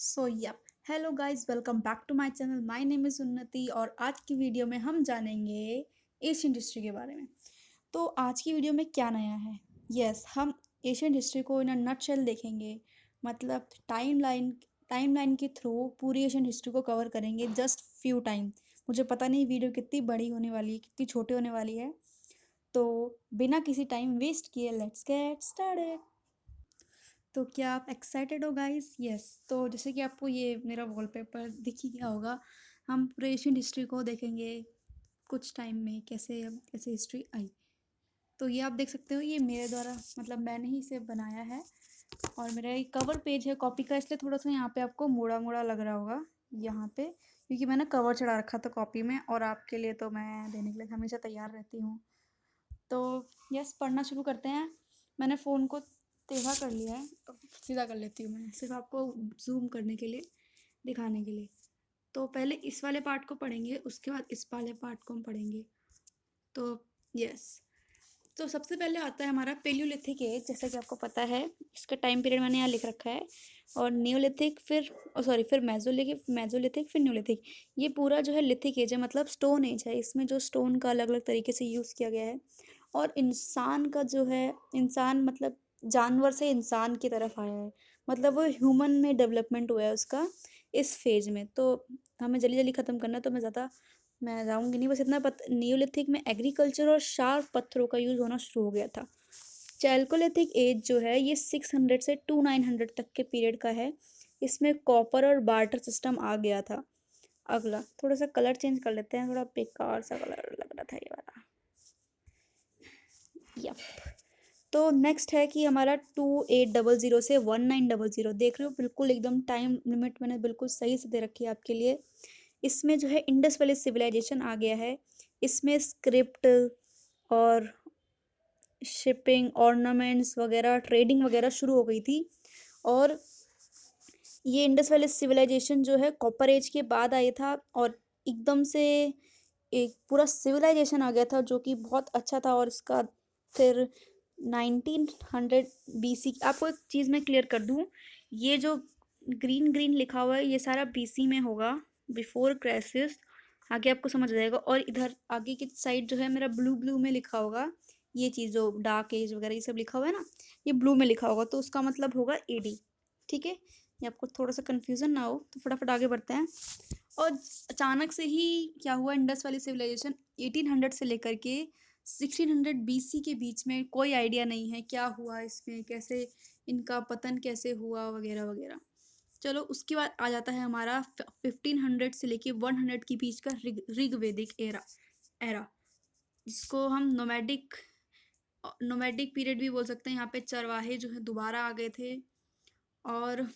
So yup hello guys, welcome back to my channel. My name is Unnati और आज की video में हम जानेंगे एशियन हिस्ट्री के बारे में। तो आज की वीडियो में क्या नया है? हम एशियन हिस्ट्री को इन अ नटशेल देखेंगे। मतलब टाइमलाइन के थ्रू पूरी एशियन हिस्ट्री को कवर करेंगे जस्ट फ्यू टाइम। मुझे पता नहीं वीडियो कितनी बड़ी होने वाली है, कितनी छोटी होने वाली है। तो बिना किसी टाइम वेस्ट किए लेट्स गेट स्टार्टेड। तो क्या आप एक्साइटेड हो गाइस? यस। तो जैसे कि आपको ये मेरा वॉलपेपर दिख ही गया होगा, हम पूरे एशियन हिस्ट्री को देखेंगे कुछ टाइम में कैसे कैसे हिस्ट्री आई। तो ये आप देख सकते हो, ये मेरे द्वारा मतलब मैंने ही इसे बनाया है और मेरा ये कवर पेज है कॉपी का, इसलिए थोड़ा सा यहाँ पे आपको मोड़ा मोड़ा लग रहा होगा यहाँ पे, क्योंकि मैंने कवर चढ़ा रखा था कॉपी में और आपके लिए तो मैं देने के लिए हमेशा तैयार रहती हूँ। तो यस, पढ़ना शुरू करते हैं। मैंने फ़ोन को टेढ़ा कर लिया है, तो सीधा कर लेती हूँ मैं सिर्फ आपको जूम करने के लिए, दिखाने के लिए। तो पहले इस वाले पार्ट को पढ़ेंगे, उसके बाद इस वाले पार्ट को हम पढ़ेंगे। तो यस, तो सबसे पहले आता है हमारा पेलियोलिथिक एज। जैसा कि आपको पता है, इसका टाइम पीरियड मैंने यहाँ लिख रखा है। और नियोलिथिक, फिर मेजोलिथिक, फिर न्यूलिथिक। ये पूरा जो है लिथिक एज है, मतलब स्टोन एज है। इसमें जो स्टोन का अलग अलग तरीके से यूज़ किया गया है। और इंसान का जो है, इंसान मतलब जानवर से इंसान की तरफ आया है, मतलब वो ह्यूमन में डेवलपमेंट हुआ है उसका इस फेज में। तो हमें जल्दी जल्दी ख़त्म करना है, तो मैं जाऊँगी नहीं। बस इतना नियोलिथिक में एग्रीकल्चर और शार्प पत्थरों का यूज़ होना शुरू हो गया था। चैल्कोलिथिक एज जो है ये 600 से 900 तक के पीरियड का है। इसमें कॉपर और बार्टर सिस्टम आ गया था। अगला थोड़ा सा कलर चेंज कर लेते हैं, थोड़ा बेकार सा कलर लग रहा था ये वाला। यप। तो नेक्स्ट है कि हमारा 2800 से 1900, देख रहे हो बिल्कुल एकदम टाइम लिमिट मैंने बिल्कुल सही से दे रखी है आपके लिए। इसमें जो है इंडस वैली सिविलाइजेशन आ गया है। इसमें स्क्रिप्ट और शिपिंग, ऑर्नामेंट्स वगैरह, ट्रेडिंग वगैरह शुरू हो गई थी। और ये इंडस वैली सिविलाइजेशन जो है कॉपर एज के बाद आया था और एकदम से एक पूरा सिविलाइजेशन आ गया था जो कि बहुत अच्छा था। और इसका फिर 1900 बीसी, आपको एक चीज़ मैं क्लियर कर दूं, ये जो ग्रीन ग्रीन लिखा हुआ है ये सारा बीसी में होगा, बिफोर क्राइसिस। आगे आपको समझ आ जाएगा। और इधर आगे की साइड जो है मेरा ब्लू ब्लू में लिखा होगा, ये चीज़ जो डार्क एज वगैरह ये सब लिखा हुआ है ना, ये ब्लू में लिखा होगा, तो उसका मतलब होगा एडी। ठीक है, ये आपको थोड़ा सा कन्फ्यूज़न ना हो, तो फटाफट आगे बढ़ते हैं। और अचानक से ही क्या हुआ, इंडस वाली सिविलाइजेशन 1800 से लेकर के 1600 बीसी के बीच में कोई आइडिया नहीं है क्या हुआ इसमें, कैसे इनका पतन कैसे हुआ वगैरह वगैरह। चलो, उसके बाद आ जाता है हमारा 1500 से लेके 100 के बीच का ऋग्वेदिक एरा, जिसको हम नोमैडिक पीरियड भी बोल सकते हैं। यहाँ पे चरवाहे जो है दोबारा आ गए थे। और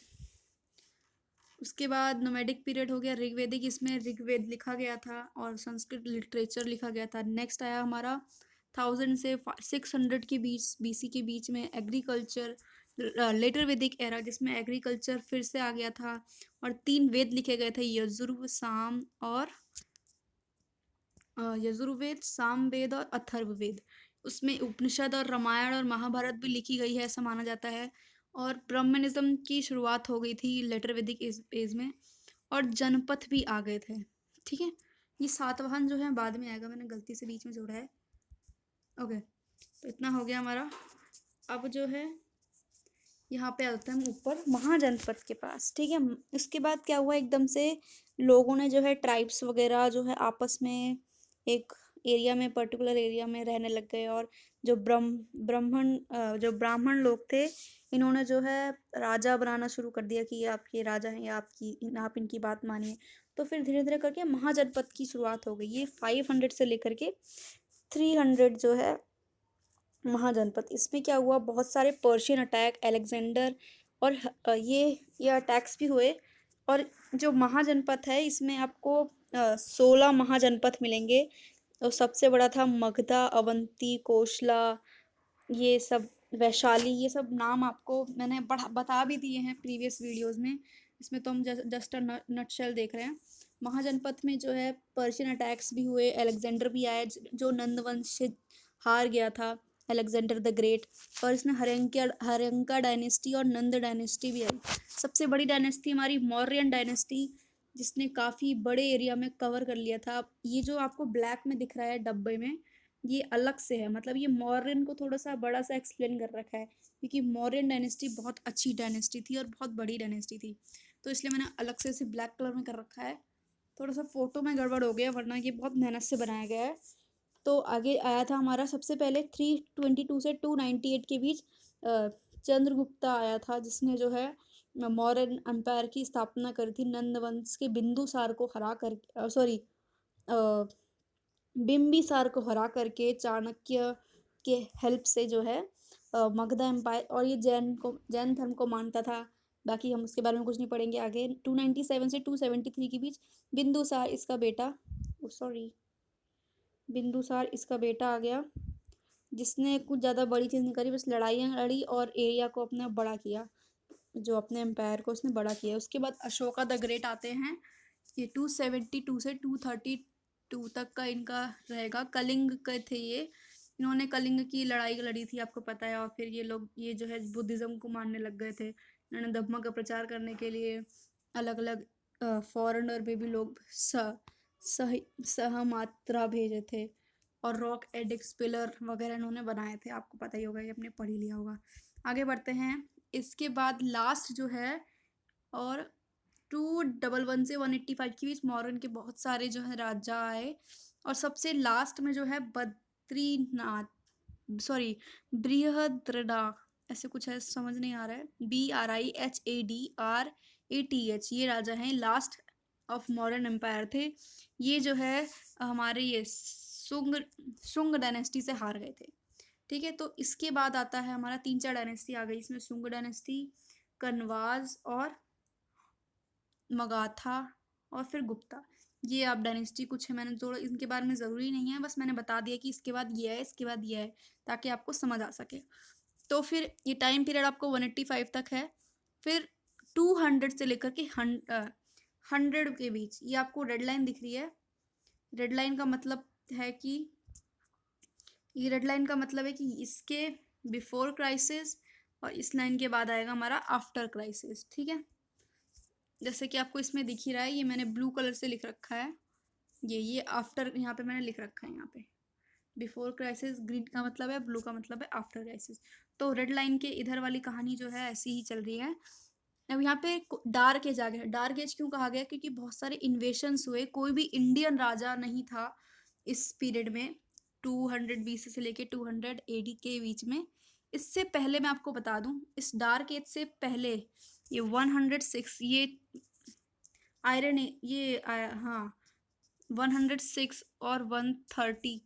उसके बाद नोमैडिक पीरियड हो गया ऋग्वेदिक, इसमें ऋग्वेद लिखा गया था और संस्कृत लिटरेचर लिखा गया था। नेक्स्ट आया हमारा 1000 से 600 के बीच बीसी के बीच में एग्रीकल्चर, लेटर वैदिक एरा, जिसमें एग्रीकल्चर फिर से आ गया था। और 3 वेद लिखे गए थे, यजुर्वेद, सामवेद और अथर्ववेद। उसमें उपनिषद और रामायण और महाभारत भी लिखी गई है ऐसा माना जाता है। और ब्राह्मणिज्म की शुरुआत हो गई थी लेटर वैदिक एज में। और जनपथ भी आ गए थे। ठीक है, ये सातवाहन जो है बाद में आएगा, मैंने गलती से बीच में जोड़ा है। ओके, तो इतना हो गया हमारा। अब जो है यहाँ पे आते हैं हम ऊपर महाजनपद के पास। ठीक है, इसके बाद क्या हुआ, एकदम से लोगों ने जो है ट्राइब्स वगैरह जो है आपस में एक एरिया में, पर्टिकुलर एरिया में रहने लग गए। और जो जो ब्राह्मण लोग थे, इन्होंने जो है राजा बनाना शुरू कर दिया कि ये आपके राजा हैं या आप इनकी बात मानिए। तो फिर धीरे धीरे करके महाजनपद की शुरुआत हो गई। ये 500 से लेकर के 300 जो है महाजनपद। इसमें क्या हुआ, बहुत सारे पर्शियन अटैक, अलेक्जेंडर और ये अटैक्स भी हुए। और जो महाजनपद है इसमें आपको 16 महाजनपद मिलेंगे। तो सबसे बड़ा था मगधा, अवंती, कोशला, ये सब, वैशाली, ये सब नाम आपको मैंने बता भी दिए हैं प्रीवियस वीडियोस में। इसमें तो हम जस्ट नटशेल देख रहे हैं। महाजनपद में जो है पर्शियन अटैक्स भी हुए, अलेक्जेंडर भी आया जो नंदवंश से हार गया था। अलेक्जेंडर द ग्रेट, और इसमें हर्यंका डायनेस्टी और नंद डायनेस्टी भी आई। सबसे बड़ी डायनेस्टी हमारी मौर्यन डायनेस्टी, जिसने काफ़ी बड़े एरिया में कवर कर लिया था। ये जो आपको ब्लैक में दिख रहा है डब्बे में, ये अलग से है, मतलब ये मौर्यन को थोड़ा सा बड़ा सा एक्सप्लेन कर रखा है, क्योंकि मौर्यन डायनेस्टी बहुत अच्छी डायनेस्टी थी और बहुत बड़ी डायनेस्टी थी, तो इसलिए मैंने अलग से इसे ब्लैक कलर में कर रखा है। थोड़ा सा फोटो में गड़बड़ हो गया, वरना ये बहुत मेहनत से बनाया गया है। तो आगे आया था हमारा सबसे पहले 322 से 298 के बीच चंद्रगुप्ता आया था, जिसने जो है मौर्यन एम्पायर की स्थापना करी थी, नंद वंश के बिंदुसार को हरा कर, सॉरी बिम्बिसार को हरा करके, चाणक्य के हेल्प से जो है मगधा एम्पायर, और ये जैन धर्म को मानता था। बाकी हम उसके बारे में कुछ नहीं पढ़ेंगे आगे। 297 से 273 के बीच बिंदुसार इसका बेटा, सॉरी बिंदुसार इसका बेटा आ गया, जिसने कुछ ज़्यादा बड़ी चीज़ नहीं करी, बस लड़ाइयाँ लड़ी और एरिया को अपना बड़ा किया, जो अपने एम्पायर को उसने बड़ा किया। उसके बाद अशोका द ग्रेट आते हैं, ये 272 से 232 तक का इनका रहेगा। कलिंग के थे ये, इन्होंने कलिंग की लड़ाई लड़ी थी, आपको पता है, और फिर ये लोग ये जो है बुद्धिज़्म को मानने लग गए थे। इन्होंने धम्म का प्रचार करने के लिए अलग अलग फॉरेनर में भी लोग सहमात्रा भेजे थे, और रॉक एडिक्स पिलर वगैरह इन्होंने बनाए थे, आपको पता ही होगा, ये आपने पढ़ ही लिया होगा। आगे बढ़ते हैं। इसके बाद लास्ट जो है, और 211 से 185 के बीच मौर्यन के बहुत सारे जो है राजा आए, और सबसे लास्ट में जो है बद्रीनाथ, सॉरी बृहद्रदा, ऐसे कुछ है, समझ नहीं आ रहा है, BRIHADRATH, ये राजा हैं लास्ट ऑफ मौर्यन एम्पायर थे। ये जो है हमारे ये शुंग डायनेस्टी से हार गए थे। ठीक है, तो इसके बाद आता है हमारा 3-4 डायनेस्टी आ गई इसमें, शुंग डायनेस्टी, कनवाज और मगाथा, और फिर गुप्ता। ये आप डायनेस्टी कुछ है, मैंने थोड़ा इनके बारे में ज़रूरी नहीं है, बस मैंने बता दिया कि इसके बाद ये है, इसके बाद ये है, ताकि आपको समझ आ सके। तो फिर ये टाइम पीरियड आपको 185 तक है। फिर 200 से लेकर के 100 के बीच, ये आपको रेड लाइन दिख रही है। रेड लाइन का मतलब है कि ये रेड लाइन का मतलब है कि इसके बिफोर क्राइसिस, और इस लाइन के बाद आएगा हमारा आफ्टर क्राइसिस। ठीक है, जैसे कि आपको इसमें दिख ही रहा है, ये मैंने ब्लू कलर से लिख रखा है, ये आफ्टर यहाँ पे मैंने लिख रखा है, यहाँ पे बिफोर क्राइसिस ग्रीन का मतलब है, ब्लू का मतलब है आफ्टर क्राइसिस। तो रेड लाइन के इधर वाली कहानी जो है ऐसी ही चल रही है। अब यहाँ पे डार्क एज आ गया। डार्क एज क्यों कहा गया? क्योंकि बहुत सारे इन्वेशंस हुए, कोई भी इंडियन राजा नहीं था इस पीरियड में, 200 BC से लेके 200 AD के बीच में। इससे पहले मैं आपको बता दूं, इस डार्क एज से पहले ये 106, ये आयरन, ये हाँ 106 और 130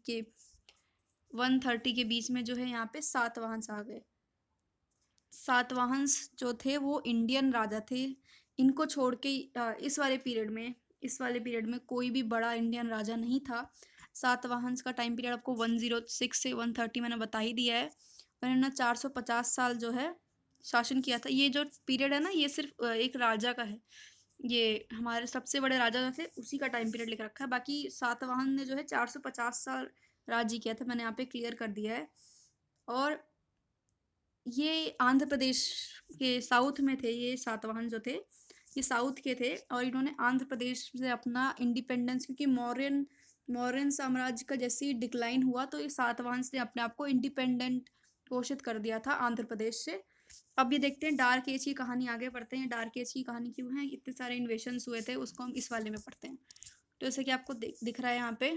के बीच में जो है यहाँ पे सातवाहन आ गए। सातवाहन जो थे वो इंडियन राजा थे। इनको छोड़ के इस वाले पीरियड में कोई भी बड़ा इंडियन राजा नहीं था। सातवाहन का टाइम पीरियड आपको 106 से 130 मैंने बता ही दिया है, और इन्होंने 450 साल जो है शासन किया था। ये जो पीरियड है ना, ये सिर्फ एक राजा का है, ये हमारे सबसे बड़े राजा जो थे उसी का टाइम पीरियड लिख रखा है। बाकी सातवाहन ने जो है 450 साल राज्य किया था, मैंने यहाँ पे क्लियर कर दिया है। और ये आंध्र प्रदेश के साउथ में थे, ये सातवाहन जो थे ये साउथ के थे, और इन्होंने आंध्र प्रदेश से अपना इंडिपेंडेंस, क्योंकि मौर्यन साम्राज्य का जैसे ही डिक्लाइन हुआ, तो ये सातवाहन ने अपने आप को इंडिपेंडेंट घोषित कर दिया था आंध्र प्रदेश से। अब ये देखते हैं डार्क एज की कहानी, आगे पढ़ते हैं। डार्क एज की कहानी क्यों है, इतने सारे इन्वेशंस हुए थे, उसको हम इस वाले में पढ़ते हैं। तो जैसे कि आपको दिख रहा है यहाँ पे,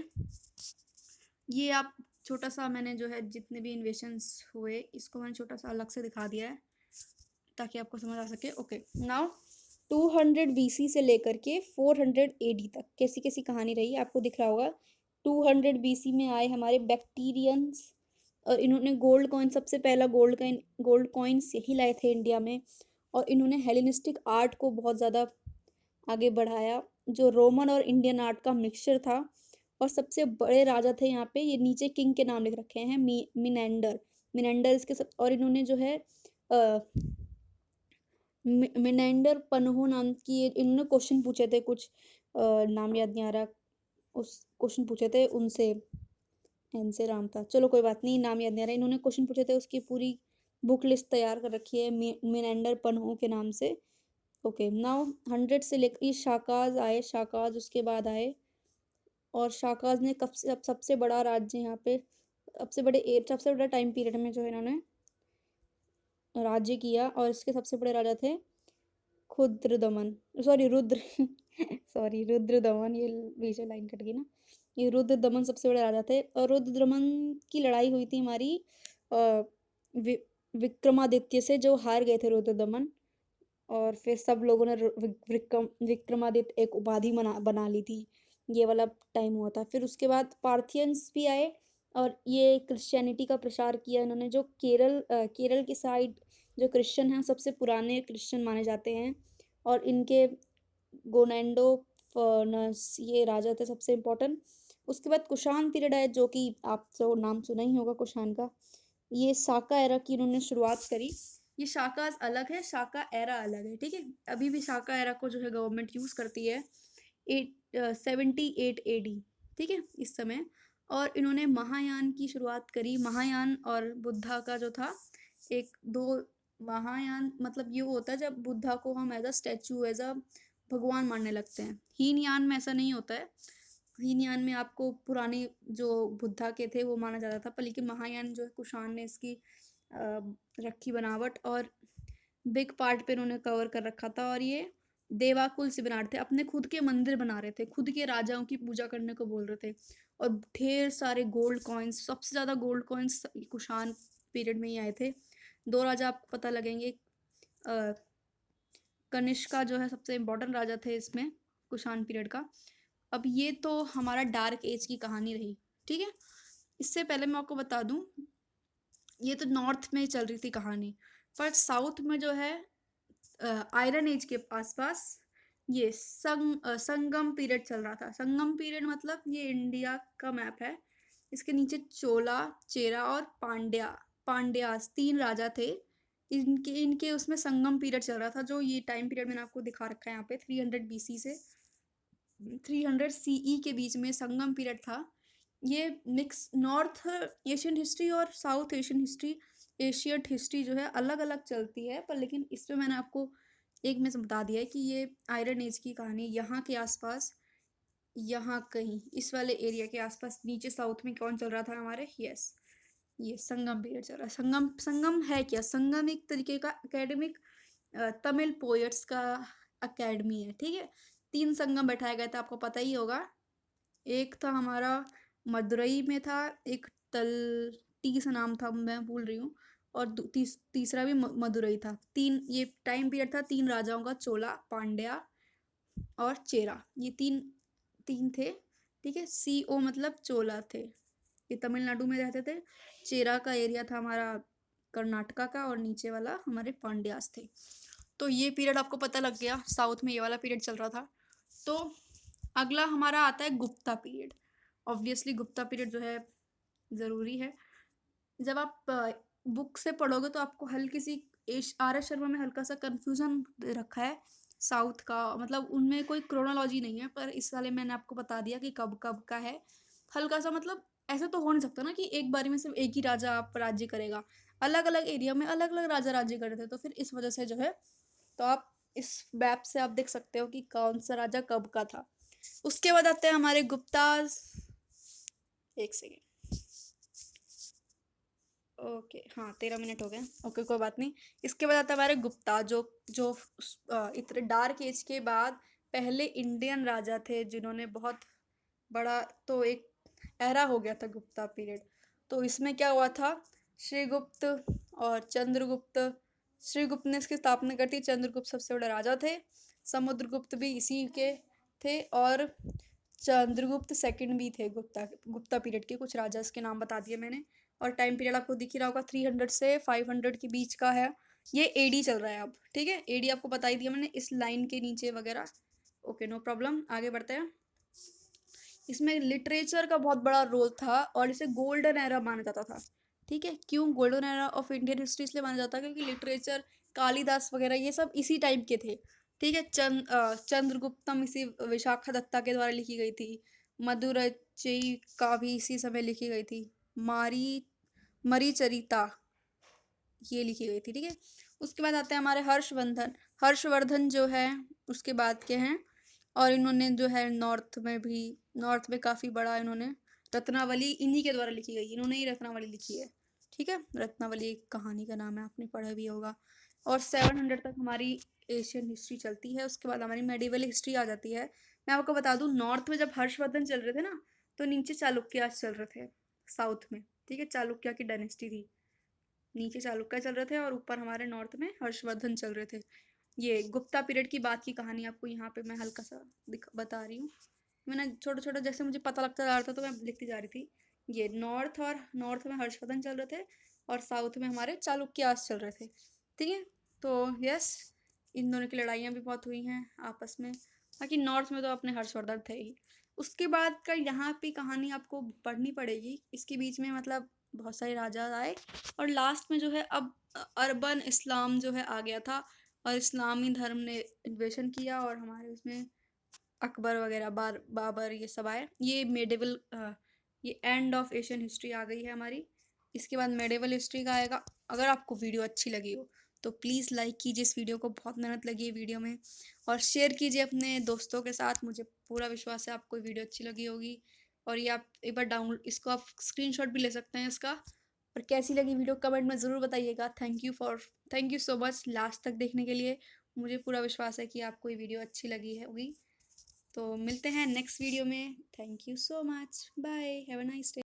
ये आप छोटा सा, मैंने जो है जितने भी इन्वेशंस हुए इसको मैंने छोटा सा अलग से दिखा दिया है, ताकि आपको समझ आ सके। ओके, नाउ 200 BC से लेकर के 400 AD तक कैसी कैसी कहानी रही आपको दिख रहा होगा। 200 BC में आए हमारे बैक्टीरियंस, और इन्होंने गोल्ड कॉइन, सबसे पहला गोल्ड कॉइन्स यही लाए थे इंडिया में, और इन्होंने हेलेनिस्टिक आर्ट को बहुत ज़्यादा आगे बढ़ाया, जो रोमन और इंडियन आर्ट का मिक्सचर था। और सबसे बड़े राजा थे यहाँ पे, ये नीचे किंग के नाम लिख रखे हैं, मिनेंडर इसके सब, और इन्होंने जो है मिनेंडर पन्हो नाम की, इन्होंने क्वेश्चन पूछे थे कुछ, नाम याद नहीं आ रहा, उस क्वेश्चन पूछे थे उनसे एन से राम था। चलो कोई बात नहीं, नाम याद नहीं आ रहा। इन्होंने क्वेश्चन पूछे थे, उसकी पूरी बुक लिस्ट तैयार कर रखी है मिनेंडर पन्हो के नाम से। ओके नाउ 100 से लेकर ये शाकाज आए, शाकाज उसके बाद आए, और शाकाज ने कब से सबसे बड़ा राज्य यहाँ पे सबसे बड़ा टाइम पीरियड में जो है इन्होंने राज्य किया, और इसके सबसे बड़े राजा थे खुद्र दमन, सॉरी रुद्र सॉरी रुद्र दमन, ये बीच में लाइन कट गई ना। ये रुद्र दमन सबसे बड़े राजा थे, और रुद्र दमन की लड़ाई हुई थी हमारी वि, विक्रमादित्य से, जो हार गए थे रुद्र दमन। और फिर सब लोगों ने विक्रमादित्य एक उपाधि बना ली थी। ये वाला टाइम हुआ था। फिर उसके बाद पार्थियंस भी आए, और ये क्रिश्चियनिटी का प्रचार किया इन्होंने। जो केरल की साइड जो क्रिश्चियन हैं, सबसे पुराने क्रिश्चियन माने जाते हैं, और इनके गोनेंडो ये राजा थे सबसे इम्पोर्टेंट। उसके बाद कुषाण पीरियड है, जो कि आप तो नाम सुना ही होगा कुषाण का। ये साका एरा की इन्होंने शुरुआत करी। ये शाका अलग है, शाका एरा अलग है, ठीक है। अभी भी शाका एरा को जो है गवर्नमेंट यूज करती है 78 AD, ठीक है, इस समय। और इन्होंने महायान की शुरुआत करी। महायान और बुद्धा का जो था एक दो, महायान मतलब ये होता है जब बुद्धा को हम as a statue, as a भगवान मानने लगते हैं। हीनयान में ऐसा नहीं होता है। हीनयान में आपको पुराने जो बुद्धा के थे वो माना जाता था, पर लेकिन महायान जो है कुषाण ने इसकी रखी बनावट, और बिग पार्ट पे उन्होंने कवर कर रखा था। और ये देवाकुल से बना रहे थे, अपने खुद के मंदिर बना रहे थे, खुद के राजाओं की पूजा करने को बोल रहे थे। और ढेर सारे गोल्ड कॉइन्स, सबसे ज़्यादा गोल्ड कॉइन्स कुषाण पीरियड में ही आए थे। दो राजा आपको पता लगेंगे। कनिष्का जो है सबसे इम्पोर्टेंट राजा थे इसमें, कुषाण पीरियड का। अब ये तो हमारा डार्क एज की कहानी रही, ठीक है। इससे पहले मैं आपको बता दूं, ये तो नॉर्थ में चल रही थी कहानी, पर साउथ में जो है आयरन एज के आसपास ये संगम पीरियड चल रहा था। संगम पीरियड मतलब ये इंडिया का मैप है, इसके नीचे चोला, चेरा और पांड्यास 3 राजा थे। इनके उसमें संगम पीरियड चल रहा था। जो ये टाइम पीरियड मैंने आपको दिखा रखा है यहाँ पे, 300 BC से 300 CE के बीच में संगम पीरियड था। ये मिक्स नॉर्थ एशियन हिस्ट्री और south Asian history, Asian history जो है अलग अलग चलती है, पर लेकिन इसमें मैंने आपको एक में से बता दिया है कि ये आयरन एज की कहानी यहाँ के आसपास, यहाँ कहीं इस वाले एरिया के आसपास, नीचे साउथ में कौन चल रहा था हमारे, यस, ये संगम पीरियड चल रहा है। संगम है क्या? संगम एक तरीके का एकेडमिक तमिल पोएट्स का अकेडमी है, ठीक है। 3 संगम बैठाए गए थे, आपको पता ही होगा। एक था हमारा मदुरई में था, एक तलटी सा नाम था, मैं भूल रही हूँ, और तीसरा भी मदुरई था। 3 ये टाइम पीरियड था 3 राजाओं का, चोला, पांड्या और चेरा। ये तीन थे, ठीक है। CO मतलब चोला थे, ये तमिलनाडु में रहते थे। चेरा का एरिया था हमारा कर्नाटका का, और नीचे वाला हमारे पांड्यास थे। तो ये पीरियड आपको पता लग गया, साउथ में ये वाला पीरियड चल रहा था। तो अगला हमारा आता है Gupta period. Obviously Gupta period जो है ज़रूरी है। जब आप बुक से पढ़ोगे तो आपको हल्की सी RS शर्मा में हल्का सा कंफ्यूजन रखा है साउथ का, मतलब उनमें कोई क्रोनोलॉजी नहीं है, पर इस वाले मैंने आपको बता दिया कि कब कब का है। हल्का सा मतलब ऐसा तो हो नहीं सकता ना कि एक बारी में सिर्फ एक ही राजा आप राज्य करेगा, अलग अलग एरिया में अलग अलग राजा राज्य कर रहे थे। तो फिर इस वजह से जो है, तो आप इस मैप से आप देख सकते हो कि कौन सा राजा कब का था। उसके बाद आते हैं हमारे गुप्ताज। एक सेकेंड, ओके, हाँ 13 मिनट हो गए, ओके कोई बात नहीं। इसके बाद आता है हमारे गुप्ता, जो जो इतने डार्क एज के बाद पहले इंडियन राजा थे जिन्होंने बहुत बड़ा, तो एक एरा हो गया था गुप्ता पीरियड। तो इसमें क्या हुआ था, श्रीगुप्त और चंद्रगुप्त। श्रीगुप्त ने इसकी स्थापना कर दी, चंद्रगुप्त सबसे बड़े राजा थे, समुद्रगुप्त भी इसी के थे, और चंद्रगुप्त सेकंड भी थे। गुप्ता पीरियड के कुछ राजा के नाम बता दिए मैंने। और टाइम पीरियड आपको दिख ही रहा होगा, 300 से 500 के बीच का है। ये AD चल रहा है अब, ठीक है। AD आपको बता ही दिया मैंने इस लाइन के नीचे वगैरह। ओके नो प्रॉब्लम, आगे बढ़ते हैं। इसमें लिटरेचर का बहुत बड़ा रोल था, और इसे गोल्डन एरा माना जाता था, ठीक है। क्यों golden era of Indian history इसलिए माना जाता है क्योंकि लिटरेचर, कालिदास वगैरह ये सब इसी टाइम के थे, ठीक है। चंद्रगुप्तम इसी विशाखा दत्ता के द्वारा लिखी गई थी। मदुरैचयिका भी इसी समय लिखी गई थी। मरीचरिता ये लिखी गई थी, ठीक है। उसके बाद आते हैं हमारे हर्षवर्धन। हर्षवर्धन जो है उसके बाद के हैं, और इन्होंने जो है नॉर्थ में काफ़ी बड़ा इन्होंने रत्नावली इन्हीं के द्वारा लिखी गई, इन्होंने ही रत्नावली लिखी है, ठीक है। रत्नावली एक कहानी का नाम है, आपने पढ़ा भी होगा। और 700 तक हमारी एशियन हिस्ट्री चलती है। उसके बाद हमारी मेडिवल हिस्ट्री आ जाती है। मैं आपको बता दूं, नॉर्थ में जब हर्षवर्धन चल रहे थे ना, तो नीचे चालुक्य चल रहे थे साउथ में, ठीक है। चालुक्य की डायनेस्टी थी, नीचे चालुक्य चल रहे थे और ऊपर हमारे नॉर्थ में हर्षवर्धन चल रहे थे। ये गुप्ता पीरियड की बात की कहानी आपको यहाँ पे मैं हल्का सा बता रही हूँ। मैंने छोटा छोटा जैसे मुझे पता लगता जा रहा था तो मैं लिखती जा रही थी। ये नॉर्थ में हर्षवर्धन चल रहे थे और साउथ में हमारे चालुक्यास चल रहे थे, ठीक है। तो यस, इन दोनों की लड़ाइयाँ भी बहुत हुई हैं आपस में। बाकी नॉर्थ में तो अपने हर्षवर्धन थे ही। उसके बाद का यहाँ पे कहानी आपको पढ़नी पड़ेगी। इसके बीच में मतलब बहुत सारे राजा आए, और लास्ट में जो है अब अरबन इस्लाम जो है आ गया था, और इस्लामी धर्म ने इन्वेशन किया, और हमारे उसमें अकबर वगैरह बाबर ये सब आए। ये एंड ऑफ एशियन हिस्ट्री आ गई है हमारी। इसके बाद मेडिवल हिस्ट्री का आएगा। अगर आपको वीडियो अच्छी लगी हो तो प्लीज़ लाइक कीजिए इस वीडियो को, बहुत मेहनत लगी है वीडियो में, और शेयर कीजिए अपने दोस्तों के साथ। मुझे पूरा विश्वास है आपको वीडियो अच्छी लगी होगी। और ये आप एक बार इसको आप स्क्रीनशॉट भी ले सकते हैं इसका। और कैसी लगी वीडियो कमेंट में ज़रूर बताइएगा। Thank you so much last तक देखने के लिए। मुझे पूरा विश्वास है कि आपको ये वीडियो अच्छी लगी होगी। तो मिलते हैं नेक्स्ट वीडियो में। Thank you so much, bye, have a nice day.